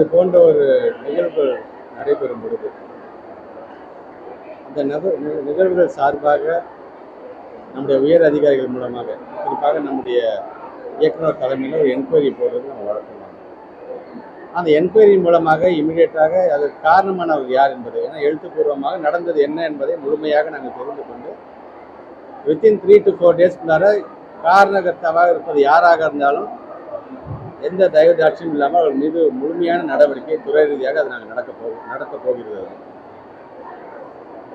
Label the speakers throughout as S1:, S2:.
S1: இது போன்ற ஒரு நிகழ்வுகள் நடைபெறும் பொழுது அந்த நிகழ்வுகள் சார்பாக நம்முடைய உயர் அதிகாரிகள் மூலமாக குறிப்பாக நம்முடைய இயக்குனர் தலைமையில் ஒரு என்கொயரி போடுறது நம்ம வழக்கம். அந்த என்கொயரி மூலமாக இமிடியேட்டாக அதற்கு காரணமானவர் யார் என்பதை, ஏன்னா எழுத்துப்பூர்வமாக நடந்தது என்ன என்பதை முழுமையாக நாங்கள் தெரிந்து கொண்டு வித்தின் 3 to 4 டேஸ்க்குள்ளார காரணகர்த்தாவாக இருப்பது யாராக இருந்தாலும் எந்த தயவுதாட்சியும் இல்லாமல் அவர்கள் மீது முழுமையான நடவடிக்கை துறை ரீதியாக அது நாங்கள் நடக்கப் போகிறது.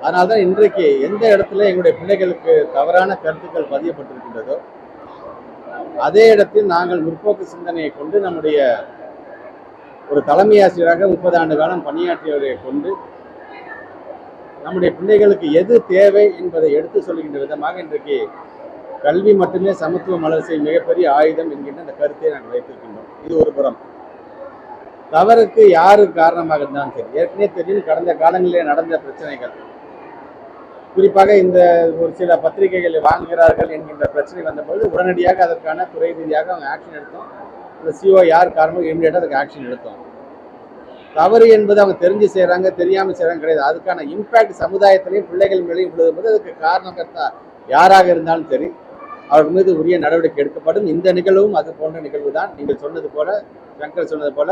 S1: அதனால்தான் இன்றைக்கு எந்த இடத்துல எங்களுடைய பிள்ளைகளுக்கு தவறான கருத்துக்கள் பதியப்பட்டிருக்கின்றதோ அதே இடத்தில் நாங்கள் முற்போக்கு சிந்தனையை கொண்டு நம்முடைய ஒரு தலைமை ஆசிரியராக 30 ஆண்டு காலம் பணியாற்றியவரை கொண்டு நம்முடைய பிள்ளைகளுக்கு எது தேவை என்பதை எடுத்து சொல்கின்ற விதமாக இன்றைக்கு கல்வி மட்டுமே சமத்துவ மலர்ச்சி மிகப்பெரிய ஆயுதம் என்கின்ற அந்த கருத்தை நாங்கள் வைத்திருக்கின்றோம். இது ஒரு புறம். தவறுக்கு யாரு காரணமாக இருந்தாலும் சரி, ஏற்கனவே தெரியும் கடந்த காலங்களிலே நடந்த பிரச்சனைகள், குறிப்பாக இந்த ஒரு சில பத்திரிகைகளை வாங்குகிறார்கள் என்கின்ற பிரச்சனை வந்தபோது உடனடியாக அதற்கான துறை ரீதியாக அவங்க ஆக்ஷன் எடுத்தோம். இந்த சிஓ யார் காரணமோ இமீடியட்டாக அதுக்கு ஆக்ஷன் எடுத்தோம். தவறு என்பது அவங்க தெரிஞ்சு செய்கிறாங்க தெரியாமல் செய்கிறாங்க கிடையாது. அதுக்கான இம்பேக்ட் சமுதாயத்திலையும் பிள்ளைகள் மேலேயும் விழுதும்போது அதுக்கு காரணகர்த்தா யாராக இருந்தாலும் சரி அவர்கள் மீது உரிய நடவடிக்கை எடுக்கப்படும். இந்த நிகழ்வும் அது போன்ற நிகழ்வு தான். நீங்கள் சொன்னது போல, சங்கர் சொன்னது போல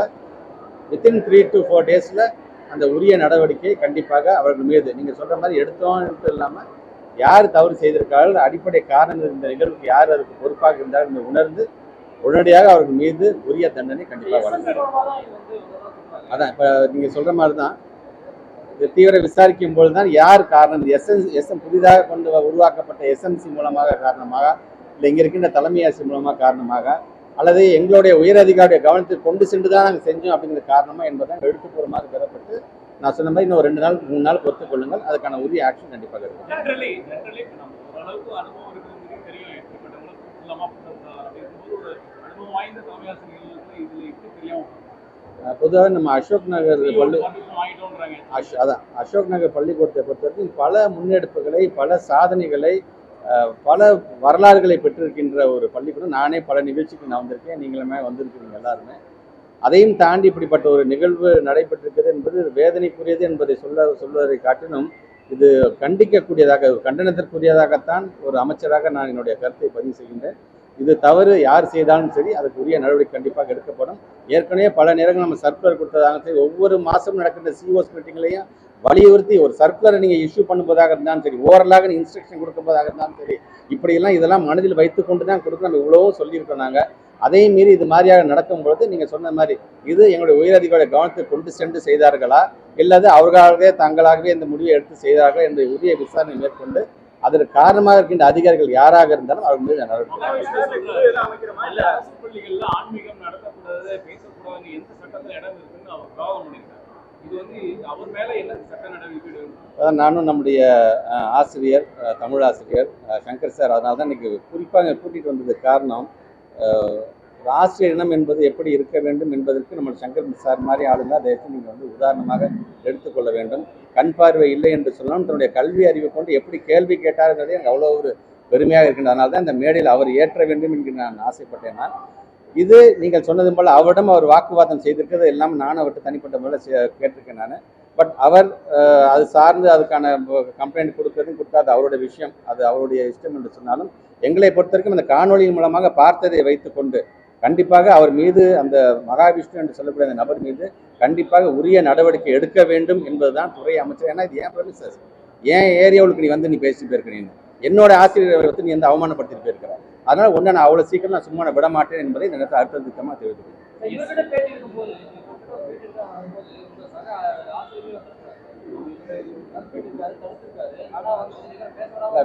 S1: வித்தின் 3 to 4 டேஸில் அந்த உரிய நடவடிக்கை கண்டிப்பாக அவர்கள் மீது நீங்கள் சொல்கிற மாதிரி எடுத்தோம் இல்லாமல் யார் தவறு செய்திருக்கார்கள், அடிப்படை காரணங்கள் இந்த நிகழ்வுக்கு யார் அதுக்கு பொறுப்பாக இருந்தார்கள் என்று உணர்ந்து உடனடியாக அவர்கள் மீது உரிய தண்டனை கண்டிப்பாக வழங்கணும். அதான் இப்போ நீங்கள் சொல்கிற மாதிரி தான் இது தீவிர விசாரிக்கும் பொழுது தான் யார் காரணம், புதிதாக உருவாக்கப்பட்ட எஸ்எம்சி மூலமாக காரணமாக, இல்லை இங்கே இருக்கின்ற தலைமை ஆசிரியர் மூலமாக காரணமாக, அல்லது எங்களுடைய உயர் அதிகாரியுடைய கவனத்துக்கு கொண்டு சென்று தான் நாங்கள் செஞ்சோம் அப்படிங்கிற காரணமாக என்பதை எழுத்துப்பூர்வமாக பெறப்பட்டு நான் சொன்ன மாதிரி இன்னும் 2 நாள் 3 நாள் பொறுத்துக் கொள்ளுங்கள். அதுக்கான உரிய ஆக்ஷன் கண்டிப்பாக இருக்கும். பொதுவாக நம்ம அசோக் நகர் பள்ளிக்கூடத்தை பொறுத்த வரைக்கும் பல முன்னெடுப்புகளை, பல சாதனைகளை, பல வரலாறுகளை பெற்றிருக்கின்ற ஒரு பள்ளிக்கூடம். நானே பல நிகழ்ச்சிக்கு நான் வந்திருக்கேன், நீங்களுமே வந்திருக்கிறீங்க எல்லாருமே. அதையும் தாண்டி இப்படிப்பட்ட ஒரு நிகழ்வு நடைபெற்றிருக்கிறது என்பது வேதனைக்குரியது என்பதை சொல்வதை காட்டிலும் இது கண்டிக்கக்கூடியதாக, கண்டனத்திற்குரியதாகத்தான் ஒரு அமைச்சராக நான் என்னுடைய கருத்தை பதிவு செய்கின்றேன். இது தவறு யார் செய்தாலும் சரி அதுக்கு உரிய நடவடிக்கை கண்டிப்பாக எடுக்கப்படும். ஏற்கனவே பல நேரங்கள் நம்ம சர்க்குலர் கொடுத்ததாக சரி, ஒவ்வொரு மாதமும் நடக்கின்ற சிஓஸ் மீட்டிங்லையும் வலியுறுத்தி ஒரு சர்க்குலரை நீங்கள் இஷ்யூ பண்ணுவதாக இருந்தாலும் சரி, ஓரலாக இன்ஸ்ட்ரக்ஷன் கொடுக்கும்போதாக இருந்தாலும் சரி, இப்படியெல்லாம் இதெல்லாம் மனதில் வைத்துக்கொண்டு தான் கொடுக்க நம்ம இவ்வளவும் சொல்லியிருக்கோம். நாங்கள் அதையும் மீறி இது மாதிரியாக நடக்கும் பொழுது நீங்கள் சொன்ன மாதிரி இது எங்களுடைய உயரதிகாரிகளை கவனத்தை கொண்டு சென்று செய்தார்களா, இல்லாது அவர்களாகவே தங்களாகவே இந்த முடிவை எடுத்து செய்தார்கள் என்ற உரிய விசாரணை மேற்கொண்டு அதற்கு காரணமாக இருக்கின்ற அதிகாரிகள் யாராக இருந்தாலும் அவர் மீது நடவடிக்கை. நானும் நம்முடைய ஆசிரியர், தமிழ் ஆசிரியர் சங்கர் சார், அதனால தான் இன்னைக்கு குறிப்பாக கூட்டிகிட்டு வந்தது காரணம், ஆசிரியர் இனம் என்பது எப்படி இருக்க வேண்டும் என்பதற்கு நம்ம சங்கர் சார் மாதிரி ஆளுங்க அதை நீங்கள் உதாரணமாக எடுத்துக்கொள்ள வேண்டும். கண் பார்வை இல்லை என்று சொன்னாலும் தன்னுடைய கல்வி அறிவை கொண்டு எப்படி கேள்வி கேட்டாருங்கிறதே எனக்கு அவ்வளோ ஒரு பெருமையாக இருக்கின்ற. அதனால தான் இந்த மேடையில் அவர் ஏற்ற வேண்டும் என்று நான் ஆசைப்பட்டேன். நான் இது நீங்கள் சொன்னது போல் அவரிடம் அவர் வாக்குவாதம் செய்திருக்கிறது எல்லாம் நான் அவர்கிட்ட தனிப்பட்ட முறையில் கேட்டிருக்கேன் நான். பட் அவர் அது சார்ந்து அதுக்கான கம்ப்ளைண்ட் கொடுக்காது அவருடைய விஷயம், அது அவருடைய இஷ்டம் என்று சொன்னாலும் எங்களை பொறுத்த வரைக்கும் அந்த காணொலியின் மூலமாக பார்த்ததை வைத்துக்கொண்டு கண்டிப்பாக அவர் மீது, அந்த மகாவிஷ்ணு என்று சொல்லக்கூடிய அந்த நபர் மீது கண்டிப்பாக உரிய நடவடிக்கை எடுக்க வேண்டும் என்பதுதான் துறை அமைச்சர். ஏன்னா இது ஏன் ப்ரொமிசஸ், ஏன் ஏரியாவுக்கு நீ வந்து நீ பேசிட்டு போயிருக்கிறீங்க, என்னோட ஆசிரியரை வந்து நீ வந்து அவமானப்படுத்திட்டு போயிருக்கிற, அதனால ஒன்றை நான் அவ்வளோ சீக்கிரம் நான் சும்மா விட மாட்டேன் என்பதை இந்த நேரத்தில் அடுத்த திட்டமாக தெரிவித்துக்கிறேன்.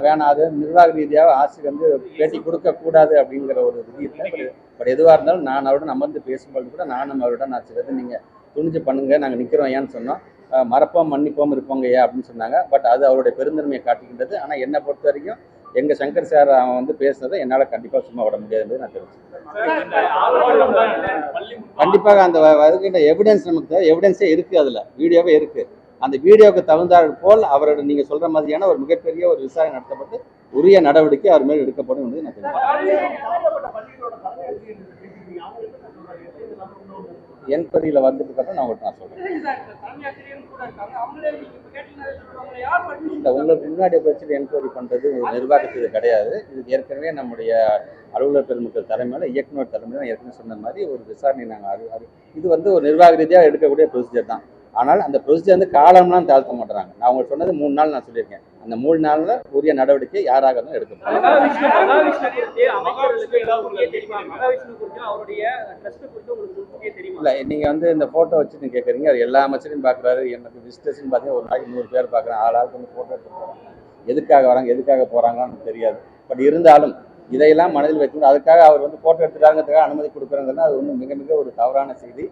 S1: வேணாம், அது நிர்வாக ரீதியாக ஆசிரியர் வந்து பேட்டி கொடுக்கக்கூடாது அப்படிங்கிற ஒரு விதி இல்லை. பட் எதுவாக இருந்தாலும் நான் அவருடன் அமர்ந்து பேசும்போது கூட நானும் அவருடன் நான் சிலது நீங்கள் துணிஞ்சு பண்ணுங்க, நாங்கள் நிற்கிறோம் ஏன்னு சொன்னோம். மறப்போம் மன்னிப்போம் இருப்போங்க ஏன் அப்படின்னு சொன்னாங்க. பட் அது அவருடைய பெருந்தன்மையை காட்டுகின்றது. ஆனால் என்னை பொறுத்த வரைக்கும் எங்கள் சங்கர் சார் அவன் வந்து பேசுனதை என்னால் கண்டிப்பாக சும்மா விட முடியாது நான் தெரிவிச்சேன். கண்டிப்பாக அந்த வருகின்ற எவிடன்ஸ் நமக்கு எவிடன்ஸே இருக்குது, அதில் வீடியோவே இருக்குது. அந்த வீடியோவுக்கு தகுந்தாற் போல் அவரோட நீங்கள் சொல்கிற மாதிரியான ஒரு மிகப்பெரிய ஒரு விசாரணை நடத்தப்பட்டு உரிய நடவடிக்கை அவர் மேல் எடுக்கப்படும் என்று நான் தெரிவிக்கிறேன். என்கொயரியில் வந்ததுக்கப்புறம் நான் உங்களுக்கு நான் சொல்கிறேன். இல்லை, உங்களுக்கு முன்னாடி வச்சுட்டு என்கொயரி பண்ணுறது ஒரு நிர்வாகத்துக்கு கிடையாது. இது ஏற்கனவே நம்முடைய அலுவலர் பெருமக்கள் தலைமையில் இயக்குநர் தலைமையில் ஏற்கனவே சொன்ன மாதிரி ஒரு விசாரணை நாங்கள் இது வந்து ஒரு நிர்வாக ரீதியாக எடுக்கக்கூடிய ப்ரொசீஜர் தான். ஆனால் அந்த ப்ரொசீஜர் வந்து காலம்லாம் தாழ்த்த மாட்டுறாங்க. நான் உங்களுக்கு சொன்னது 3 நாள் நான் சொல்லியிருக்கேன். அந்த 3 நாளில் உரிய நடவடிக்கை யாராக இருந்தாலும் எடுக்கப்படும். இல்லை, நீங்கள் வந்து இந்த ஃபோட்டோ வச்சு நீங்கள் கேட்குறீங்க. அது எல்லா அமைச்சரையும் பார்க்குறாரு. எனக்கு விசிட்டர்ஸ்ன்னு பார்த்தீங்கன்னா ஒரு நாளைக்கு 100 பேர் பார்க்குறேன். ஆளாளுக்கு வந்து ஃபோட்டோ எடுத்து போகிறாங்க. எதுக்காக வராங்க, எதுக்காக போகிறாங்கன்னு தெரியாது. பட் இருந்தாலும் இதையெல்லாம் மனதில் வைக்கணும். அதுக்காக அவர் வந்து ஃபோட்டோ எடுத்துட்டாங்கிறதுக்காக அனுமதி கொடுக்குறாங்கன்னா அது வந்து மிக மிக ஒரு தவறான செய்தி.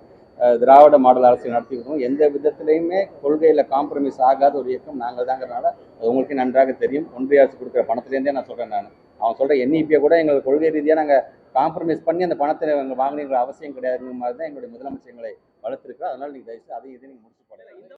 S1: திராவிட மாடல் அரசு நடத்திக்கிட்டோம். எந்த விதத்திலையுமே கொள்கையில் காம்ப்ரமைஸ் ஆகாத ஒரு இயக்கம் நாங்கள் தாங்கிறதுனால அது உங்களுக்கு நன்றாக தெரியும். ஒன்றிய அரசு கொடுக்குற பணத்துலேருந்தே நான் சொல்கிறேன். அவன் சொல்கிற NEP கூட எங்களுக்கு கொள்கை ரீதியாக நாங்கள் காம்ப்ரமைஸ் பண்ணி அந்த பணத்தை வாங்கினீங்கிற அவசியம் கிடையாதுங்கிற மாதிரி தான் எங்களுடைய முதலமைச்சர் எங்களை வளர்த்துருக்கோம். அதனால் நீங்கள் தயவுசெய்து அதை இதை நீங்கள் முடிச்சு